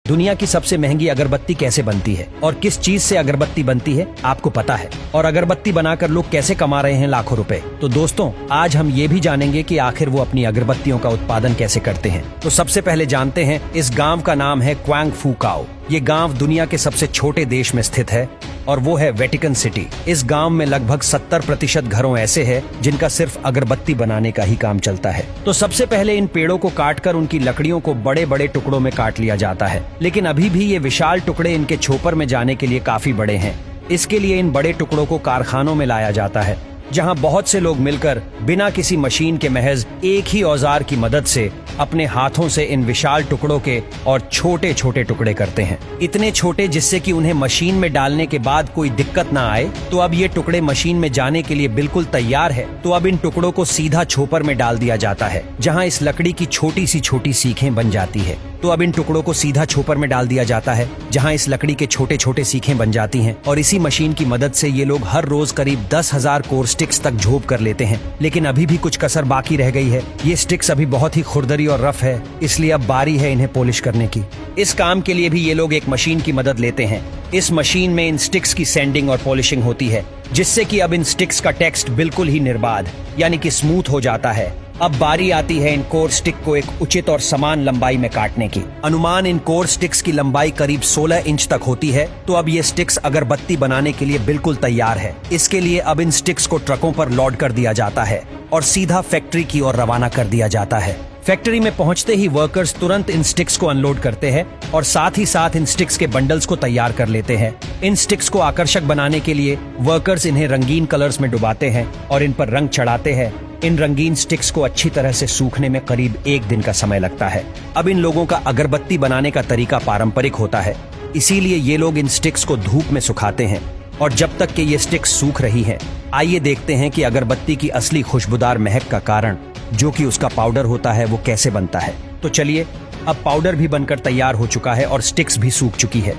दुनिया की सबसे महंगी अगरबत्ती कैसे बनती है और किस चीज से अगरबत्ती बनती है आपको पता है, और अगरबत्ती बनाकर लोग कैसे कमा रहे हैं लाखों रुपए। तो दोस्तों, आज हम ये भी जानेंगे कि आखिर वो अपनी अगरबत्तियों का उत्पादन कैसे करते हैं। तो सबसे पहले जानते हैं, इस गांव का नाम है क्वांग फू काओ। ये गांव दुनिया के सबसे छोटे देश में स्थित है और वो है वेटिकन सिटी। इस गांव में लगभग 70% घरों ऐसे हैं जिनका सिर्फ अगरबत्ती बनाने का ही काम चलता है। तो सबसे पहले इन पेड़ों को काटकर उनकी लकड़ियों को बड़े बड़े टुकड़ों में काट लिया जाता है, लेकिन अभी भी ये विशाल टुकड़े इनके छोपर में जाने के लिए काफी बड़े हैं। इसके लिए इन बड़े टुकड़ों को कारखानों में लाया जाता है, जहां बहुत से लोग मिलकर बिना किसी मशीन के महज एक ही औजार की मदद से अपने हाथों से इन विशाल टुकड़ों के और छोटे छोटे टुकड़े करते हैं। इतने छोटे जिससे कि उन्हें मशीन में डालने के बाद कोई दिक्कत ना आए। तो अब ये टुकड़े मशीन में जाने के लिए बिल्कुल तैयार है। तो अब इन टुकड़ों को सीधा छोपर में डाल दिया जाता है, जहां इस लकड़ी की छोटी सी छोटी सीखें बन जाती है। तो अब इन टुकड़ों को सीधा छोपर में डाल दिया जाता है, जहां इस लकड़ी के छोटे छोटे सीखें बन जाती हैं, और इसी मशीन की मदद से ये लोग हर रोज करीब 10,000 कोर स्टिक्स तक झोप कर लेते हैं। लेकिन अभी भी कुछ कसर बाकी रह गई है। ये स्टिक्स अभी बहुत ही खुरदरी और रफ है, इसलिए अब बारी है इन्हें पॉलिश करने की। इस काम के लिए भी ये लोग एक मशीन की मदद लेते हैं। इस मशीन में इन स्टिक्स की सैंडिंग और पॉलिशिंग होती है, जिससे कि अब इन स्टिक्स का टेक्स्ट बिल्कुल ही निर्बाध यानी कि स्मूथ हो जाता है। अब बारी आती है इन कोर स्टिक को एक उचित और समान लंबाई में काटने की। अनुमान इन कोर स्टिक्स की लंबाई करीब 16 इंच तक होती है। तो अब ये स्टिक्स अगरबत्ती बनाने के लिए बिल्कुल तैयार है। इसके लिए अब इन स्टिक्स को ट्रकों पर लोड कर दिया जाता है और सीधा फैक्ट्री की ओर रवाना कर दिया जाता है। फैक्ट्री में पहुंचते ही वर्कर्स तुरंत इन स्टिक्स को अनलोड करते हैं और साथ ही साथ इन स्टिक्स के बंडल्स को तैयार कर लेते हैं। इन स्टिक्स को आकर्षक बनाने के लिए वर्कर्स इन्हें रंगीन कलर्स में डुबाते हैं और इन पर रंग चढ़ाते हैं। इन रंगीन स्टिक्स को अच्छी तरह से सूखने में करीब 1 दिन का समय लगता है। अब इन लोगों का अगरबत्ती बनाने का तरीका पारंपरिक होता है, इसीलिए ये लोग इन स्टिक्स को धूप में सुखाते हैं। और जब तक कि ये स्टिक्स सूख रही हैं, आइए देखते हैं कि अगरबत्ती की असली खुशबूदार महक का कारण, जो कि उसका पाउडर होता है, वो कैसे बनता है। तो चलिए, अब पाउडर भी बनकर तैयार हो चुका है और स्टिक्स भी सूख चुकी है,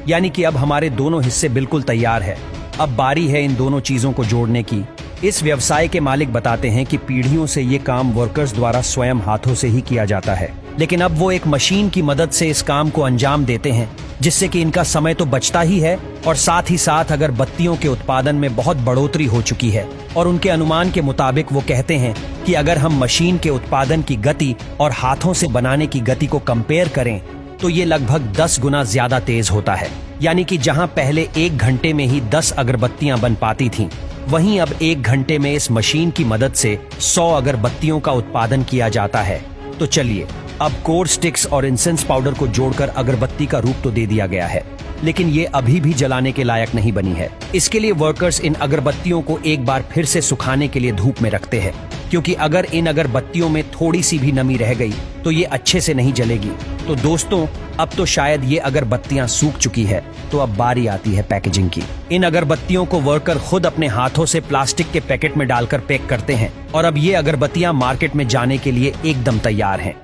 यानी कि अब हमारे दोनों हिस्से बिल्कुल तैयार है। अब बारी है इन दोनों चीजों को जोड़ने की। इस व्यवसाय के मालिक बताते हैं कि पीढ़ियों से ये काम वर्कर्स द्वारा स्वयं हाथों से ही किया जाता है, लेकिन अब वो एक मशीन की मदद से इस काम को अंजाम देते हैं, जिससे कि इनका समय तो बचता ही है और साथ ही साथ अगरबत्तियों के उत्पादन में बहुत बढ़ोतरी हो चुकी है। और उनके अनुमान के मुताबिक वो कहते हैं कि अगर हम मशीन के उत्पादन की गति और हाथों से बनाने की गति को कंपेयर करें, तो ये लगभग 10 गुना ज्यादा तेज होता है। यानी कि जहां पहले 1 घंटे में ही 10 अगरबत्तियां बन पाती थीं, वहीं अब 1 घंटे में इस मशीन की मदद से 100 अगरबत्तियों का उत्पादन किया जाता है। तो चलिए, अब कोर स्टिक्स और इंसेंस पाउडर को जोड़कर अगरबत्ती का रूप तो दे दिया गया है, लेकिन ये अभी भी जलाने के लायक नहीं बनी है। इसके लिए वर्कर्स इन अगरबत्तियों को एक बार फिर से सुखाने के लिए धूप में रखते हैं, क्योंकि अगर इन अगरबत्तियों में थोड़ी सी भी नमी रह गई तो ये अच्छे से नहीं जलेगी। तो दोस्तों, अब तो शायद ये अगरबत्तियां सूख चुकी है। तो अब बारी आती है पैकेजिंग की। इन अगरबत्तियों को वर्कर खुद अपने हाथों से प्लास्टिक के पैकेट में डालकर पैक करते हैं और अब ये अगरबत्तियां मार्केट में जाने के लिए एकदम तैयार हैं।